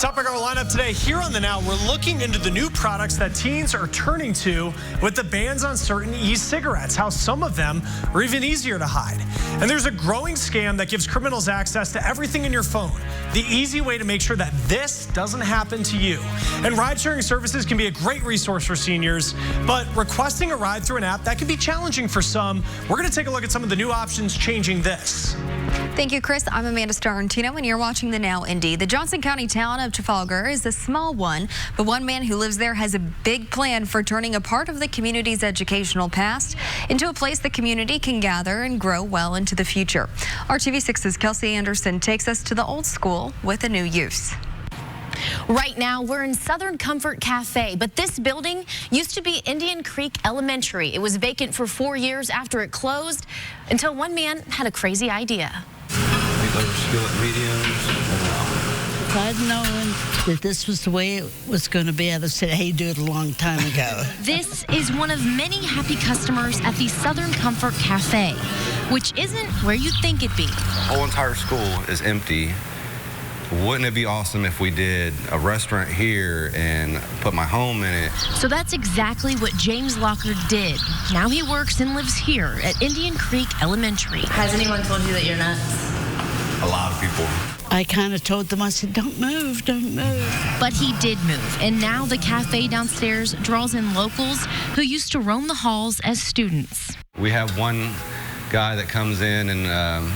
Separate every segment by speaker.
Speaker 1: Topping our lineup today here on The Now, we're looking into the new products that teens are turning to with the bans on certain e-cigarettes, how some of them are even easier to hide. And there's a growing scam that gives criminals access to everything in your phone. The easy way to make sure that this doesn't happen to you. And ride-sharing services can be a great resource for seniors, but requesting a ride through an app, that can be challenging for some. We're going to take a look at some of the new options changing this.
Speaker 2: Thank you, Chris. I'm Amanda Starantino, and you're watching The Now, Indy. The Johnson County town of Trafalgar is a small one, but one man who lives there has a big plan for turning a part of the community's educational past into a place the community can gather and grow well into the future. RTV6's Kelsey Anderson takes us to the old school with a new use.
Speaker 3: Right now, we're in Southern Comfort Cafe, but this building used to be Indian Creek Elementary. It was vacant for 4 years after it closed until one man had a crazy idea.
Speaker 4: If I'd known that this was the way it was going to be, I'd have said, hey, do it a long time ago.
Speaker 3: This is one of many happy customers at the Southern Comfort Cafe, which isn't where you'd think it'd be.
Speaker 5: The whole entire school is empty. Wouldn't it be awesome if we did a restaurant here and put my home in it?
Speaker 3: So that's exactly what James Lockard did. Now he works and lives here at Indian Creek Elementary.
Speaker 6: Has anyone told you that you're nuts?
Speaker 5: A lot of people.
Speaker 4: I kind of told them, I said, don't move, don't move.
Speaker 3: But he did move, and now the cafe downstairs draws in locals who used to roam the halls as students.
Speaker 5: We have one guy that comes in and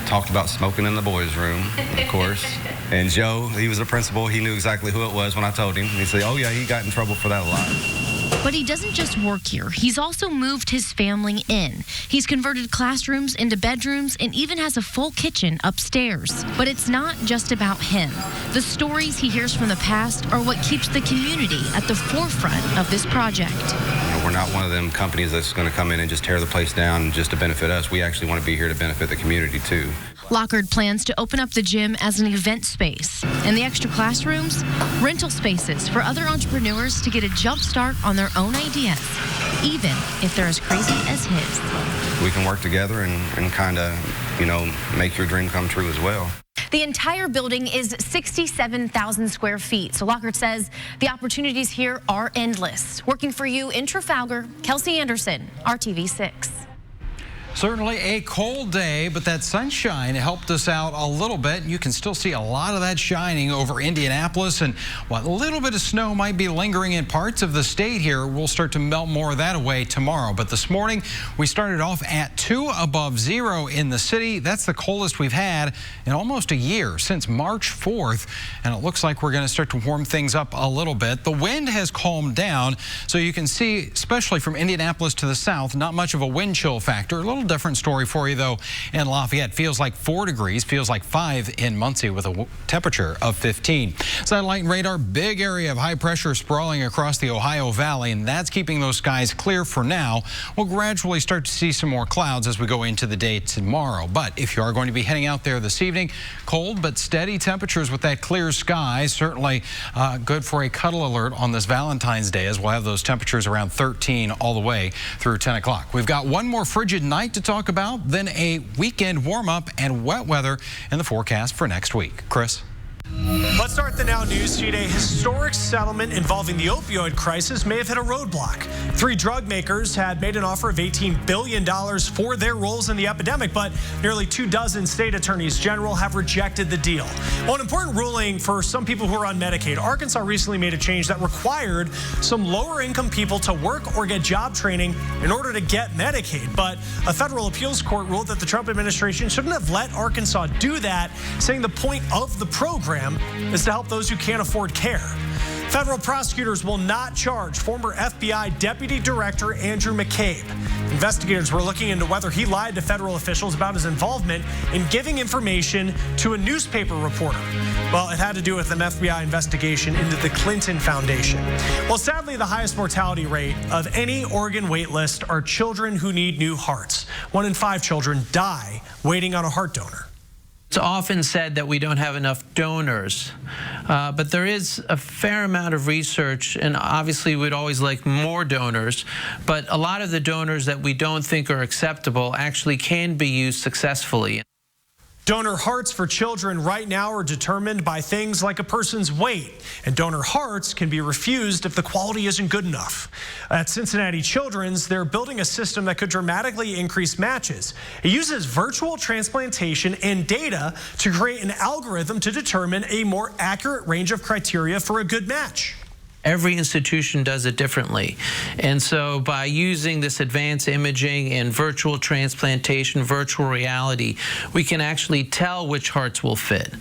Speaker 5: talked about smoking in the boys' room, of course. And Joe, he was the principal. He knew exactly who it was when I told him. He said, oh, yeah, he got in trouble for that a lot.
Speaker 3: But he doesn't just work here. He's also moved his family in. He's converted classrooms into bedrooms and even has a full kitchen upstairs. But it's not just about him. The stories he hears from the past are what keeps the community at the forefront of this project.
Speaker 5: We're not one of them companies that's going to come in and just tear the place down just to benefit us. We actually want to be here to benefit the community, too.
Speaker 3: Lockard plans to open up the gym as an event space, and the extra classrooms, rental spaces for other entrepreneurs to get a jump start on their own ideas, even if they're as crazy as his.
Speaker 5: We can work together and kind of, make your dream come true as well.
Speaker 3: The entire building is 67,000 square feet. So Lockard says the opportunities here are endless. Working for you in Trafalgar, Kelsey Anderson, RTV6.
Speaker 7: Certainly a cold day, but that sunshine helped us out a little bit. You can still see a lot of that shining over Indianapolis, and while a little bit of snow might be lingering in parts of the state here, we'll start to melt more of that away tomorrow. But this morning, we started off at 2 above 0 in the city. That's the coldest we've had in almost a year, since March 4th, and it looks like we're going to start to warm things up a little bit. The wind has calmed down, so you can see, especially from Indianapolis to the south, not much of a wind chill factor. A little different story for you, though, in Lafayette. Feels like 4 degrees, feels like 5 in Muncie with a temperature of 15. Satellite and radar, big area of high pressure sprawling across the Ohio Valley, and that's keeping those skies clear for now. We'll gradually start to see some more clouds as we go into the day tomorrow. But if you are going to be heading out there this evening, cold but steady temperatures with that clear sky. Certainly good for a cuddle alert on this Valentine's Day, as we'll have those temperatures around 13 all the way through 10 o'clock. We've got one more frigid night to talk about, then a weekend warm-up and wet weather in the forecast for next week. Chris?
Speaker 1: Let's start the Now News feed. A historic settlement involving the opioid crisis may have hit a roadblock. 3 drug makers had made an offer of $18 billion for their roles in the epidemic, but nearly 24 state attorneys general have rejected the deal. Well, an important ruling for some people who are on Medicaid. Arkansas recently made a change that required some lower income people to work or get job training in order to get Medicaid. But a federal appeals court ruled that the Trump administration shouldn't have let Arkansas do that, saying the point of the program is to help those who can't afford care. Federal prosecutors will not charge former FBI Deputy Director Andrew McCabe. Investigators were looking into whether he lied to federal officials about his involvement in giving information to a newspaper reporter. Well, it had to do with an FBI investigation into the Clinton Foundation. Well, sadly, the highest mortality rate of any organ wait list are children who need new hearts. 1 in 5 children die waiting on a heart donor.
Speaker 8: It's often said that we don't have enough donors, but there is a fair amount of research, and obviously we'd always like more donors, but a lot of the donors that we don't think are acceptable actually can be used successfully.
Speaker 1: Donor hearts for children right now are determined by things like a person's weight, and donor hearts can be refused if the quality isn't good enough. At Cincinnati Children's, they're building a system that could dramatically increase matches. It uses virtual transplantation and data to create an algorithm to determine a more accurate range of criteria for a good match.
Speaker 8: Every institution does it differently. And so by using this advanced imaging and virtual transplantation, virtual reality, we can actually tell which hearts will fit.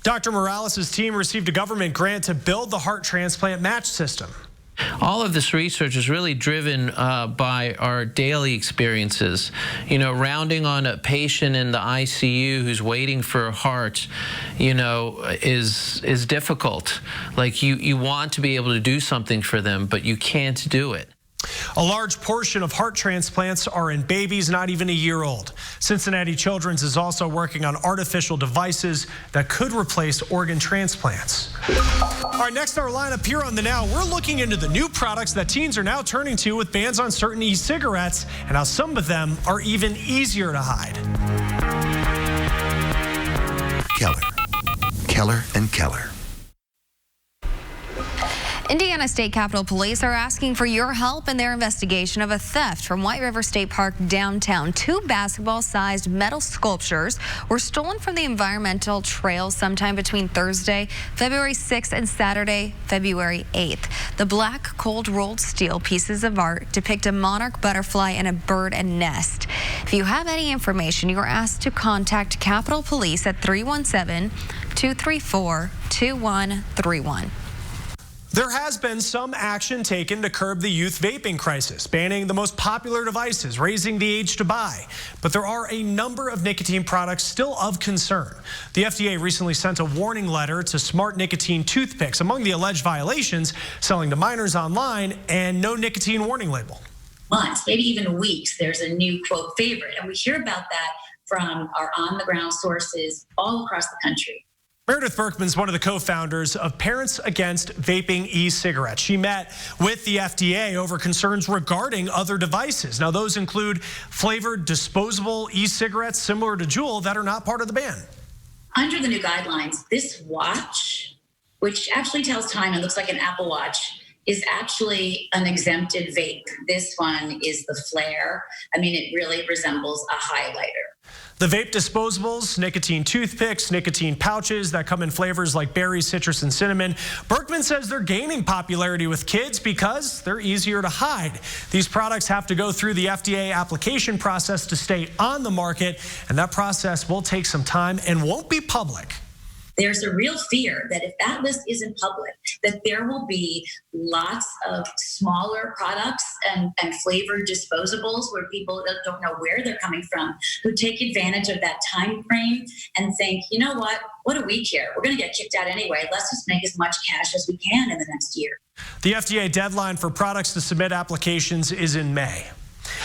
Speaker 1: Dr. Morales' team received a government grant to build the heart transplant match system.
Speaker 8: All of this research is really driven by our daily experiences. You know, rounding on a patient in the ICU who's waiting for a heart, you know, is difficult. Like you want to be able to do something for them, but you can't do it.
Speaker 1: A large portion of heart transplants are in babies not even a year old. Cincinnati Children's is also working on artificial devices that could replace organ transplants. All right, next in our lineup here on The Now, we're looking into the new products that teens are now turning to with bans on certain e-cigarettes and how some of them are even easier to hide.
Speaker 6: Keller and Keller.
Speaker 2: Indiana State Capitol Police are asking for your help in their investigation of a theft from White River State Park downtown. 2 basketball-sized metal sculptures were stolen from the environmental trail sometime between Thursday, February 6th and Saturday, February 8th. The black cold-rolled steel pieces of art depict a monarch butterfly and a bird and nest. If you have any information, you are asked to contact Capitol Police at 317-234-2131.
Speaker 1: There has been some action taken to curb the youth vaping crisis, banning the most popular devices, raising the age to buy. But there are a number of nicotine products still of concern. The FDA recently sent a warning letter to smart nicotine toothpicks. Among the alleged violations, selling to minors online and no nicotine warning label.
Speaker 9: Months, maybe even weeks, there's a new, quote, favorite. And we hear about that from our on-the-ground sources all across the country.
Speaker 1: Meredith Berkman's one of the co-founders of Parents Against Vaping E-Cigarettes. She met with the FDA over concerns regarding other devices. Now, those include flavored disposable e-cigarettes similar to Juul that are not part of the ban.
Speaker 9: Under the new guidelines, this watch, which actually tells time and looks like an Apple Watch, is actually an exempted vape. This one is the flare. I mean, it really resembles a highlighter.
Speaker 1: The vape disposables, nicotine toothpicks, nicotine pouches that come in flavors like berry, citrus, and cinnamon. Berkman says they're gaining popularity with kids because they're easier to hide. These products have to go through the FDA application process to stay on the market, and that process will take some time and won't be public.
Speaker 9: There's a real fear that if that list isn't public, that there will be lots of smaller products and flavored disposables where people don't know where they're coming from, who take advantage of that time frame and think, you know what do we care? We're going to get kicked out anyway. Let's just make as much cash as we can in the next year.
Speaker 1: The FDA deadline for products to submit applications is in May.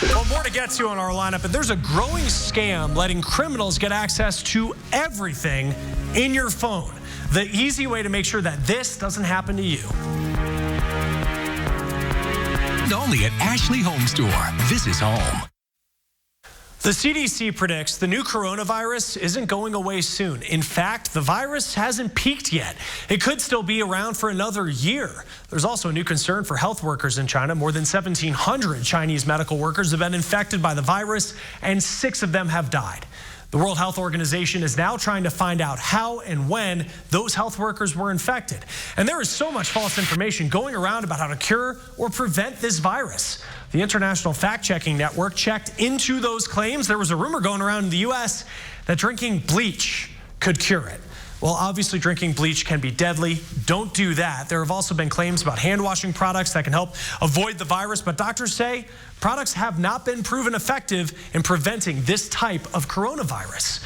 Speaker 1: Well, more to get to on our lineup, but there's a growing scam letting criminals get access to everything in your phone. The easy way to make sure that this doesn't happen to you.
Speaker 6: Only at Ashley Home Store. This is home.
Speaker 1: The CDC predicts the new coronavirus isn't going away soon. In fact, the virus hasn't peaked yet. It could still be around for another year. There's also a new concern for health workers in China. More than 1,700 Chinese medical workers have been infected by the virus, and 6 of them have died. The World Health Organization is now trying to find out how and when those health workers were infected. And there is so much false information going around about how to cure or prevent this virus. The International Fact-Checking Network checked into those claims. There was a rumor going around in the U.S. that drinking bleach could cure it. Well, obviously drinking bleach can be deadly. Don't do that. There have also been claims about hand washing products that can help avoid the virus, but doctors say products have not been proven effective in preventing this type of coronavirus.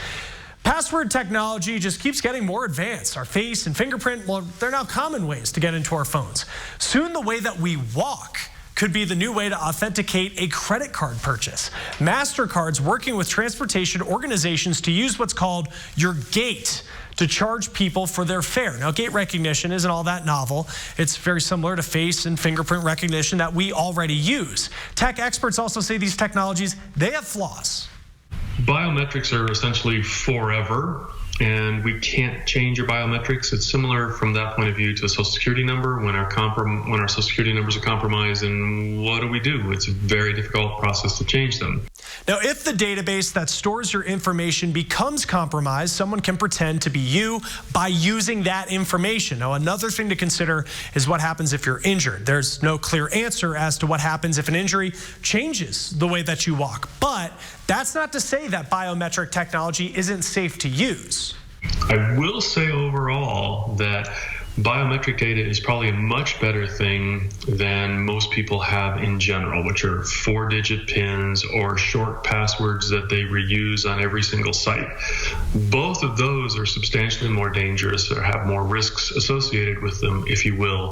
Speaker 1: Password technology just keeps getting more advanced. Our face and fingerprint, well, they're now common ways to get into our phones. Soon the way that we walk could be the new way to authenticate a credit card purchase. MasterCard's working with transportation organizations to use what's called your gate to charge people for their fare. Now, gate recognition isn't all that novel. It's very similar to face and fingerprint recognition that we already use. Tech experts also say these technologies, they have flaws.
Speaker 10: Biometrics are essentially forever, and we can't change your biometrics. It's similar from that point of view to a Social Security number. When our Social Security numbers are compromised, and what do? It's a very difficult process to change them.
Speaker 1: Now, if the database that stores your information becomes compromised, someone can pretend to be you by using that information. Now, another thing to consider is what happens if you're injured. There's no clear answer as to what happens if an injury changes the way that you walk. But that's not to say that biometric technology isn't safe to use.
Speaker 10: I will say overall that biometric data is probably a much better thing than most people have in general, which are 4-digit pins or short passwords that they reuse on every single site. Both of those are substantially more dangerous or have more risks associated with them, if you will.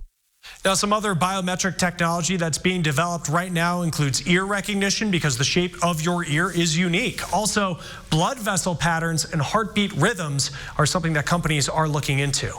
Speaker 1: Now, some other biometric technology that's being developed right now includes ear recognition, because the shape of your ear is unique. Also, blood vessel patterns and heartbeat rhythms are something that companies are looking into.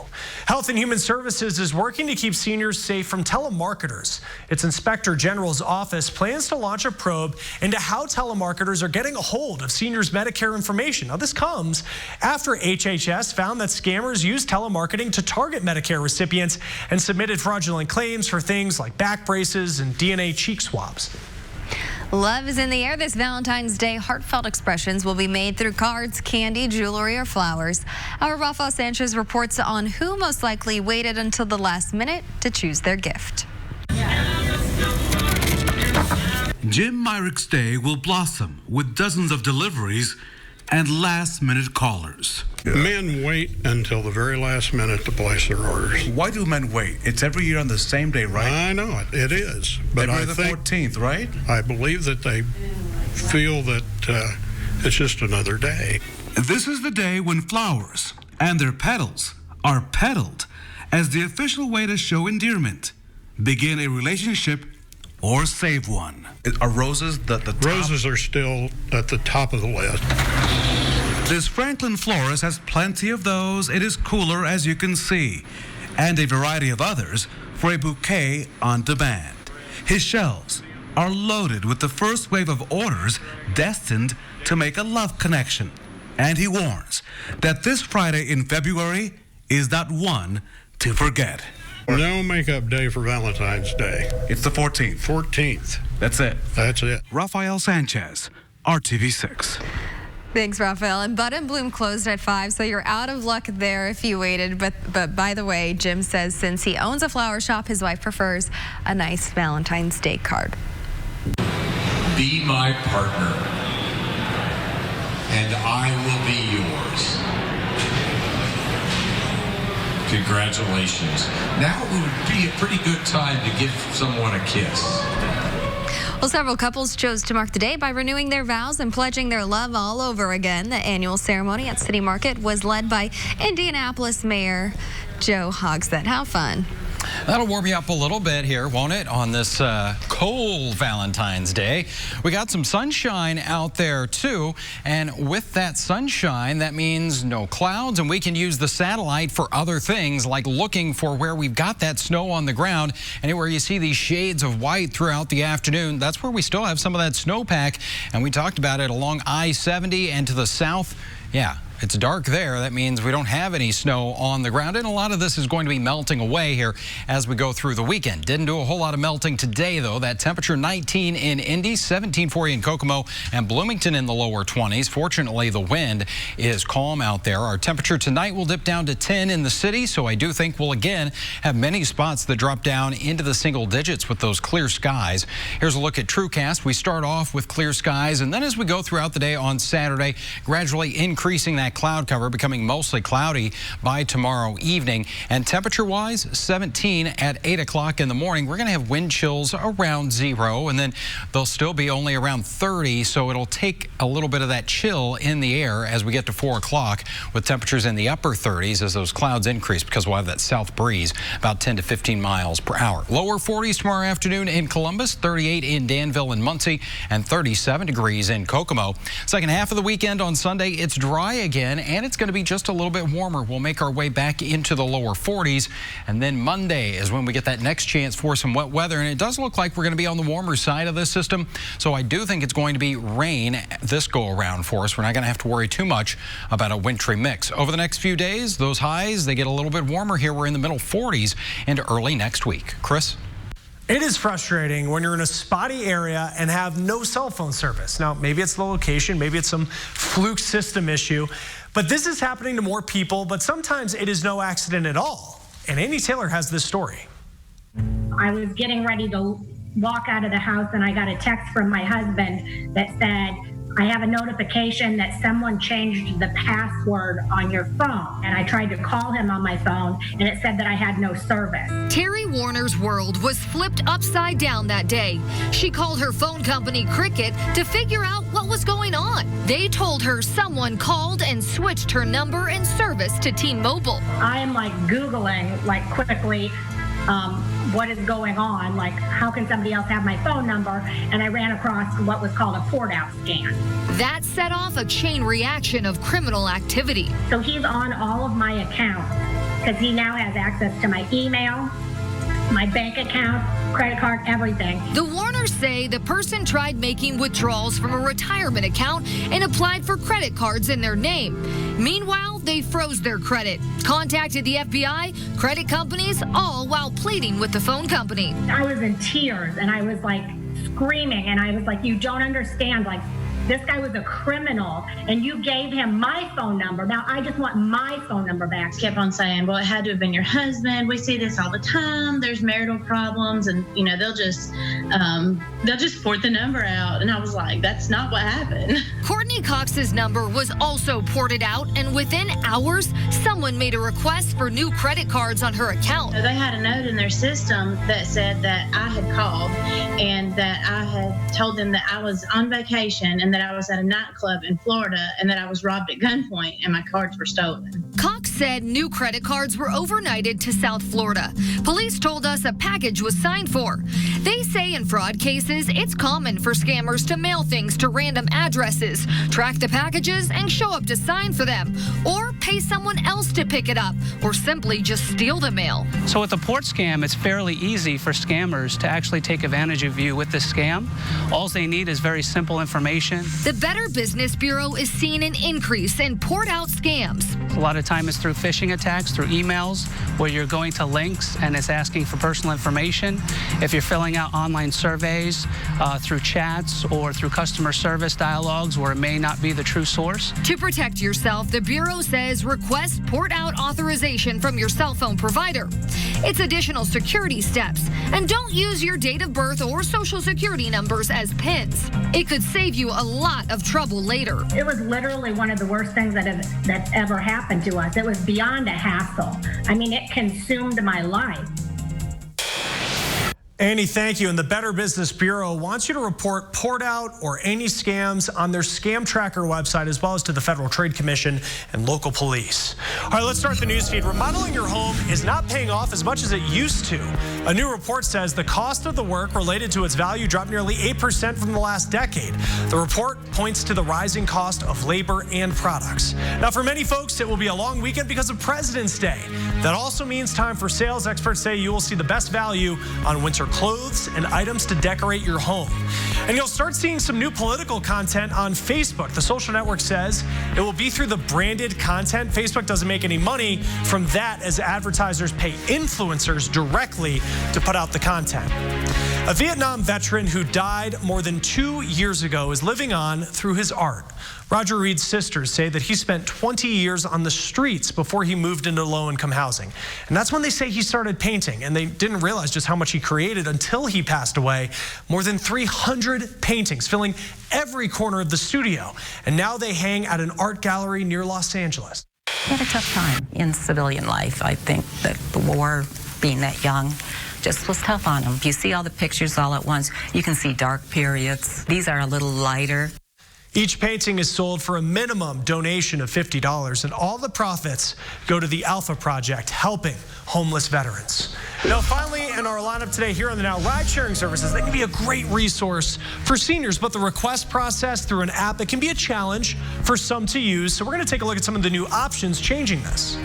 Speaker 1: Health and Human Services is working to keep seniors safe from telemarketers. Its Inspector General's office plans to launch a probe into how telemarketers are getting a hold of seniors' Medicare information. Now, this comes after HHS found that scammers use telemarketing to target Medicare recipients and submitted fraudulent claims for things like back braces and DNA cheek swabs.
Speaker 2: Love is in the air this Valentine's Day. Heartfelt expressions will be made through cards, candy, jewelry, or flowers. Our Rafael Sanchez reports on who most likely waited until the last minute to choose their gift.
Speaker 11: Jim Myrick's Day will blossom with dozens of deliveries and last-minute callers.
Speaker 12: Men wait until the very last minute to place their orders.
Speaker 11: Why do men wait? It's every year on the same day, right?
Speaker 12: I know it is. But
Speaker 11: February the 14th, right?
Speaker 12: I believe that they feel that it's just another day.
Speaker 11: This is the day when flowers and their petals are petaled as the official way to show endearment, begin a relationship, or save one. Are roses the top?
Speaker 12: Roses are still at the top of the list.
Speaker 11: This Franklin florist has plenty of those. It is cooler, as you can see, and a variety of others for a bouquet on demand. His shelves are loaded with the first wave of orders destined to make a love connection. And he warns that this Friday in February is not one to forget.
Speaker 12: No makeup day for Valentine's Day.
Speaker 11: It's the 14th.
Speaker 12: 14th.
Speaker 11: That's it.
Speaker 12: That's it.
Speaker 11: Rafael Sanchez, RTV6.
Speaker 2: Thanks, Rafael. And Bud and Bloom closed at 5, so you're out of luck there if you waited. But by the way, Jim says since he owns a flower shop, his wife prefers a nice Valentine's Day card.
Speaker 13: Be my partner, and I will be yours. Congratulations. Now would be a pretty good time to give someone a kiss.
Speaker 2: Well, several couples chose to mark the day by renewing their vows and pledging their love all over again. The annual ceremony at City Market was led by Indianapolis Mayor Joe Hogsett. How fun.
Speaker 7: That'll warm you up a little bit here, won't it, on this cold Valentine's Day. We got some sunshine out there, too, and with that sunshine, that means no clouds, and we can use the satellite for other things, like looking for where we've got that snow on the ground. Anywhere you see these shades of white throughout the afternoon, that's where we still have some of that snowpack, and we talked about it along I-70 and to the south. Yeah. It's dark there. That means we don't have any snow on the ground, and a lot of this is going to be melting away here as we go through the weekend. Didn't do a whole lot of melting today, though. That temperature 19 in Indy, 17 for you in Kokomo, and Bloomington in the lower 20s. Fortunately, the wind is calm out there. Our temperature tonight will dip down to 10 in the city, so I do think we'll again have many spots that drop down into the single digits with those clear skies. Here's a look at TrueCast. We start off with clear skies, and then as we go throughout the day on Saturday, gradually increasing that cloud cover, becoming mostly cloudy by tomorrow evening. And temperature-wise, 17 at 8 o'clock in the morning. We're going to have wind chills around 0, and then they'll still be only around 30, so it'll take a little bit of that chill in the air as we get to 4 o'clock, with temperatures in the upper 30s as those clouds increase, because we'll have that south breeze about 10 to 15 miles per hour. Lower 40s tomorrow afternoon in Columbus, 38 in Danville and Muncie, and 37 degrees in Kokomo. Second half of the weekend on Sunday, it's dry again. again, and it's going to be just a little bit warmer. We'll make our way back into the lower 40s, and then Monday is when we get that next chance for some wet weather, and it does look like we're going to be on the warmer side of this system, so I do think it's going to be rain this go-around for us. We're not going to have to worry too much about a wintry mix. Over the next few days, those highs, they get a little bit warmer here. We're in the middle 40s into early next week. Chris?
Speaker 1: It is frustrating when you're in a spotty area and have no cell phone service. Now, maybe it's the location, maybe it's some fluke system issue, but this is happening to more people, but sometimes it is no accident at all. And Amy Taylor has this story.
Speaker 14: I was getting ready to walk out of the house and I got a text from my husband that said, I have a notification that someone changed the password on your phone. And I tried to call him on my phone and it said that I had no service.
Speaker 15: Terry Warner's world was flipped upside down that day. She called her phone company Cricket to figure out what was going on. They told her someone called and switched her number and service to T-Mobile.
Speaker 14: I am like Googling like quickly what is going on, like how can somebody else have my phone number, and I ran across what was called a port out scan.
Speaker 15: That set off a chain reaction of criminal activity.
Speaker 14: So he's on all of my accounts because he now has access to my email, my bank account, credit card, everything.
Speaker 15: The Warners say the person tried making withdrawals from a retirement account and applied for credit cards in their name. Meanwhile, they froze their credit, contacted the FBI, credit companies, all while pleading with the phone company.
Speaker 14: I was in tears and I was like screaming and I was like, you don't understand, like this guy was a criminal and you gave him my phone number. Now I just want my phone number back.
Speaker 16: Kept on saying, well, it had to have been your husband. We see this all the time. There's marital problems and, you know, they'll just port the number out. And I was like, that's not what happened.
Speaker 15: Courtney Cox's number was also ported out, and within hours, someone made a request for new credit cards on her account.
Speaker 16: They had a note in their system that said that I had called and that I had told them that I was on vacation and that I was at a nightclub in Florida and that I was robbed at gunpoint and my cards were stolen.
Speaker 15: Cox said new credit cards were overnighted to South Florida. Police told us a package was signed for. They say in fraud cases, it's common for scammers to mail things to random addresses, track the packages, and show up to sign for them, or pay someone else to pick it up, or simply just steal the mail.
Speaker 17: So with a port scam, it's fairly easy for scammers to actually take advantage of you with this scam. All they need is very simple information.
Speaker 15: The Better Business Bureau is seeing an increase in port-out scams.
Speaker 17: A lot of time it's through phishing attacks, through emails, where you're going to links and it's asking for personal information. If you're filling out online surveys through chats or through customer service dialogues where it may not be the true source.
Speaker 15: To protect yourself, the Bureau says request port-out authorization from your cell phone provider. It's additional security steps. And don't use your date of birth or social security numbers as PINs. It could save you a lot of trouble later.
Speaker 14: It was literally one of the worst things that's ever happened to us. It was beyond a hassle. I mean, it consumed my life.
Speaker 1: Annie, thank you. And the Better Business Bureau wants you to report port out or any scams on their scam tracker website, as well as to the Federal Trade Commission and local police. All right, let's start the news feed. Remodeling your home is not paying off as much as it used to. A new report says the cost of the work related to its value dropped nearly 8% from the last decade. The report points to the rising cost of labor and products. Now, for many folks, it will be a long weekend because of President's Day. That also means time for sales. Experts say you will see the best value on winter clothes and items to decorate your home. And you'll start seeing some new political content on Facebook. The social network says it will be through the branded content. Facebook doesn't make any money from that, as advertisers pay influencers directly to put out the content. A Vietnam veteran who died more than 2 years ago is living on through his art. Roger Reed's sisters say that he spent 20 years on the streets before he moved into low-income housing. And that's when they say he started painting, and they didn't realize just how much he created until he passed away. More than 300 paintings filling every corner of the studio. And now they hang at an art gallery near Los Angeles.
Speaker 18: He had a tough time in civilian life. I think that the war, being that young, just was tough on him. If you see all the pictures all at once, you can see dark periods. These are a little lighter.
Speaker 1: Each painting is sold for a minimum donation of $50, and all the profits go to the Alpha Project, helping homeless veterans. Now, finally, in our lineup today here on the Now, ride-sharing services, they can be a great resource for seniors, but the request process through an app, it can be a challenge for some to use. So we're going to take a look at some of the new options changing this.